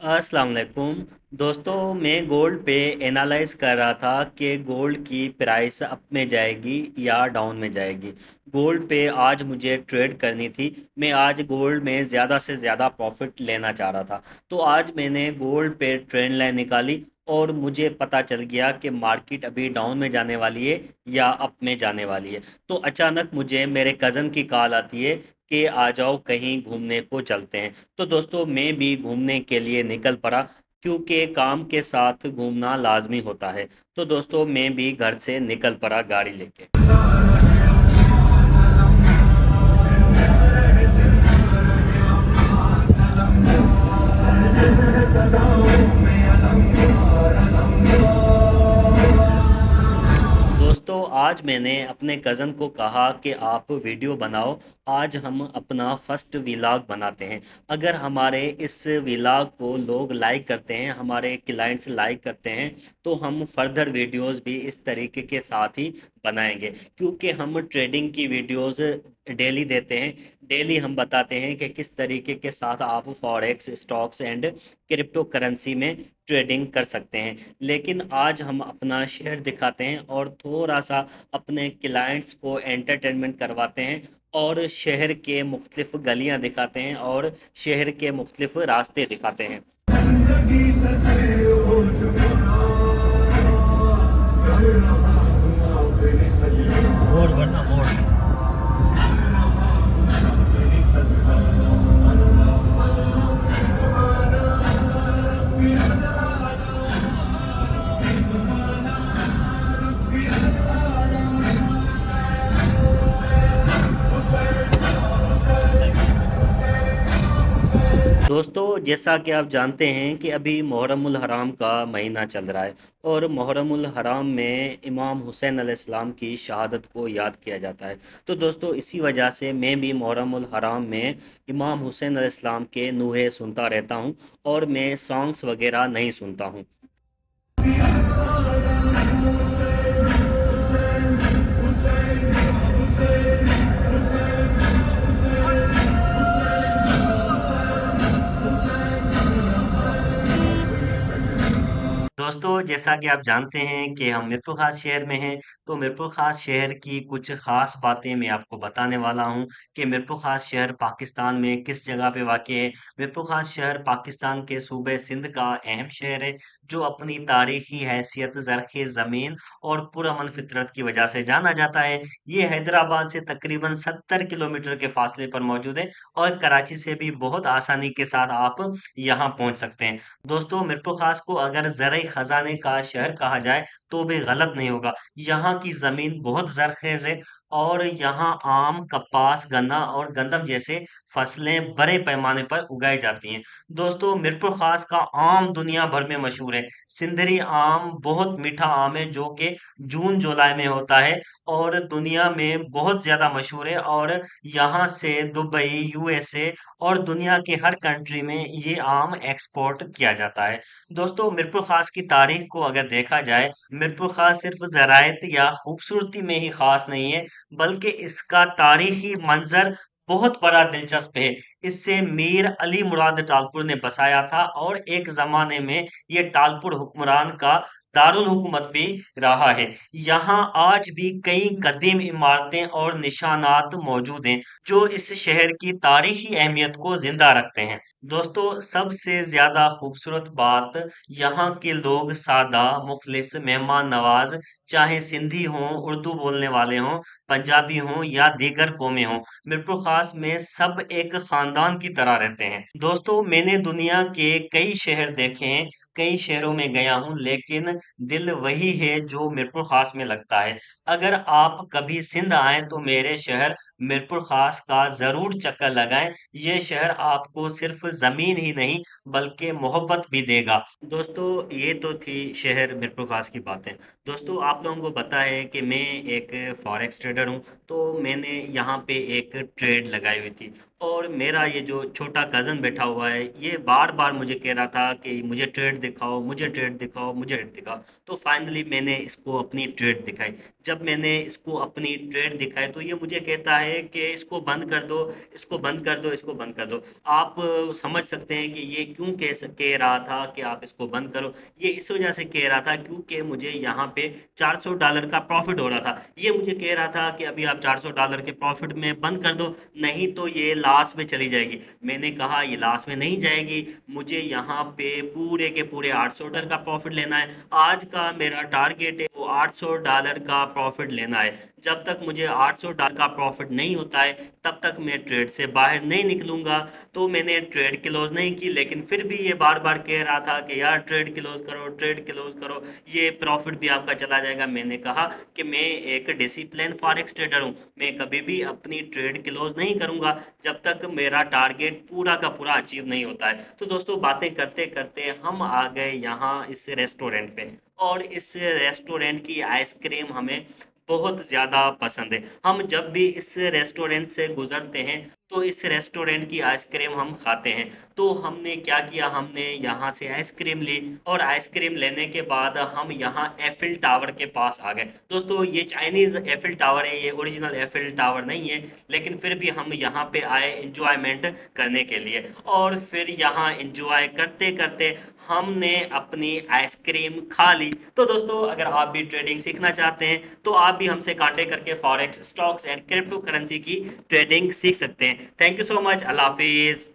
अस्सलाम वालेकुम। दोस्तों, मैं गोल्ड पे एनालाइज कर रहा था कि गोल्ड की प्राइस अप में जाएगी या डाउन में जाएगी। गोल्ड पे आज मुझे ट्रेड करनी थी। मैं आज गोल्ड में ज़्यादा से ज़्यादा प्रॉफिट लेना चाह रहा था। तो आज मैंने गोल्ड पे ट्रेंड लाइन निकाली और मुझे पता चल गया कि मार्केट अभी डाउन में जाने वाली है या अप में जाने वाली है। तो अचानक मुझे मेरे कज़न की कॉल आती है कि आ जाओ कहीं घूमने को चलते हैं। तो दोस्तों, मैं भी घूमने के लिए निकल पड़ा क्योंकि काम के साथ घूमना लाजमी होता है। तो दोस्तों, मैं भी घर से निकल पड़ा गाड़ी लेके। दोस्तों, आज मैंने अपने कज़न को कहा कि आप वीडियो बनाओ। आज हम अपना फर्स्ट व्लॉग बनाते हैं। अगर हमारे इस व्लॉग को लोग लाइक करते हैं, हमारे क्लाइंट्स लाइक करते हैं, तो हम फर्दर वीडियोस भी इस तरीके के साथ ही बनाएंगे। क्योंकि हम ट्रेडिंग की वीडियोस डेली देते हैं। डेली हम बताते हैं कि किस तरीके के साथ आप forex, stocks and crypto currency में ट्रेडिंग कर सकते हैं। लेकिन आज हम अपना शेयर दिखाते हैं और थोड़ा सा अपने क्लाइंट्स को एंटरटेनमेंट करवाते हैं और शहर के मुख्तलिफ गलियां दिखाते हैं और शहर के मुख्तलिफ रास्ते दिखाते हैं। जिंदगी से सैर हो चुका कर रहा हूँ आखिरी सजदा मोड़ वरना मोड़। आखिरी सजदा दोस्तों, जैसा कि आप जानते हैं कि अभी मुहर्रमुल हराम का महीना चल रहा है और मुहर्रमुल हराम में इमाम हुसैन अलैहिस्सलाम की शहादत को याद किया जाता है। तो दोस्तों, इसी वजह से मैं भी मुहर्रमुल हराम में इमाम हुसैन अलैहिस्सलाम के नूहे सुनता रहता हूँ और मैं सॉन्ग्स वगैरह नहीं सुनता हूँ। दोस्तों, जैसा कि आप जानते हैं कि हम मिरपुर खास शहर में हैं। तो मिरपुर खास शहर की कुछ खास बातें मैं आपको बताने वाला हूं कि मिरपुर खास शहर पाकिस्तान में किस जगह पे वाक़ है। मिरपुर खास शहर पाकिस्तान के सूबे सिंध का अहम शहर है, जो अपनी तारीखी हैसियत, ज़रख़ ज़मीन और पुरअमन फितरत की वजह से जाना जाता है। ये हैदराबाद से तकरीबन 70 किलोमीटर के फासले पर मौजूद है और कराची से भी बहुत आसानी के साथ आप यहाँ पहुँच सकते हैं। दोस्तों, मिरपुर खास को अगर ज़राए खजाने का शहर कहा जाए तो भी गलत नहीं होगा। यहाँ की जमीन बहुत जरखेज है और यहाँ आम, कपास, गन्ना और गंदम जैसे फसलें बड़े पैमाने पर उगाई जाती हैं। दोस्तों, मिरपुर खास का आम दुनिया भर में मशहूर है। सिंदरी आम बहुत मीठा आम है जो कि जून जुलाई में होता है और दुनिया में बहुत ज्यादा मशहूर है। और यहाँ से दुबई, यूएसए और दुनिया के हर कंट्री में ये आम एक्सपोर्ट किया जाता है। दोस्तों, मिरपुर खास की तारीख को अगर देखा जाए, मिरपुर खास सिर्फ ज़रायत या खूबसूरती में ही खास नहीं है, बल्कि इसका तारीखी मंजर बहुत बड़ा दिलचस्प है। इससे मीर अली मुराद टालपुर ने बसाया था और एक जमाने में ये टालपुर हुक्मरान का दारुल हुकूमत भी रहा है। यहाँ आज भी कई कदीम इमारतें और निशानात मौजूद हैं जो इस शहर की तारीखी अहमियत को जिंदा रखते हैं। दोस्तों, सबसे ज्यादा खूबसूरत बात, यहाँ के लोग सादा, मुखलिस, मेहमान नवाज, चाहे सिंधी हों, उर्दू बोलने वाले हों, पंजाबी हों या दीगर कौमें हों, मिरपुर खास में सब एक खानदान की तरह रहते हैं। दोस्तों, मैंने दुनिया के कई शहर देखे हैं, कई शहरों में गया हूँ, लेकिन दिल वही है जो मिरपुर खास में लगता है। अगर आप कभी सिंध आए तो मेरे शहर मिरपुर खास का जरूर चक्कर लगाएं। ये शहर आपको सिर्फ जमीन ही नहीं बल्कि मोहब्बत भी देगा। दोस्तों, ये तो थी शहर मिरपुर खास की बातें। दोस्तों, आप लोगों को पता है कि मैं एक फॉरेक्स ट्रेडर हूँ। तो मैंने यहाँ पे एक ट्रेड लगाई हुई थी और मेरा ये जो छोटा कज़न बैठा हुआ है, ये बार-बार मुझे कह रहा था कि मुझे ट्रेड दिखाओ, मुझे ट्रेड दिखाओ, मुझे ट्रेड दिखाओ। तो फाइनली मैंने इसको अपनी ट्रेड दिखाई। जब मैंने इसको अपनी ट्रेड दिखाई तो ये मुझे कहता है कि इसको बंद कर दो, इसको बंद कर दो, इसको बंद कर दो। आप समझ सकते हैं कि ये क्यों कह रहा था कि आप इसको बंद करो। ये इस वजह से कह रहा था क्योंकि मुझे यहाँ पे $400 का प्रॉफिट हो रहा था। ये मुझे कह रहा था कि अभी आप $400 के प्रॉफिट में बंद कर दो, नहीं तो ये लॉस में चली जाएगी। मैंने कहा ये लॉस में नहीं जाएगी, मुझे यहाँ पे पूरे के पूरे $800 का प्रॉफिट लेना है। आज का मेरा टारगेट है वो $800 का प्रॉफिट लेना है। जब तक मुझे $800 का प्रॉफिट नहीं होता है तब तक मैं ट्रेड से बाहर नहीं निकलूंगा। तो मैंने ट्रेड क्लोज नहीं की, लेकिन फिर भी ये बार बार कह रहा था कि यार ट्रेड क्लोज करो, ट्रेड क्लोज करो, ये प्रॉफिट भी आपका चला जाएगा। मैंने कहा कि मैं एक डिसिप्लिन फॉरेक्स ट्रेडर हूँ, मैं कभी भी अपनी ट्रेड क्लोज नहीं करूंगा जब तक मेरा टारगेट पूरा का पूरा अचीव नहीं होता है। तो दोस्तों बातें करते करते हम आ गए यहाँ इस रेस्टोरेंट पे, और इस रेस्टोरेंट की आइसक्रीम हमें बहुत ज़्यादा पसंद है। हम जब भी इस रेस्टोरेंट से गुजरते हैं तो इस रेस्टोरेंट की आइसक्रीम हम खाते हैं। तो हमने क्या किया, हमने यहाँ से आइसक्रीम ली, और आइसक्रीम लेने के बाद हम यहाँ एफिल टावर के पास आ गए। दोस्तों ये चाइनीज़ एफिल टावर है, ये ओरिजिनल एफिल टावर नहीं है, लेकिन फिर भी हम यहाँ पे आए इंजॉयमेंट करने के लिए। और फिर यहाँ इंजॉय करते करते हमने अपनी आइसक्रीम खा ली। तो दोस्तों अगर आप भी ट्रेडिंग सीखना चाहते हैं तो आप भी हमसे कांटेक्ट करके forex, stocks and crypto currency की ट्रेडिंग सीख सकते हैं। Thank you so much. अल्लाह हाफिज़।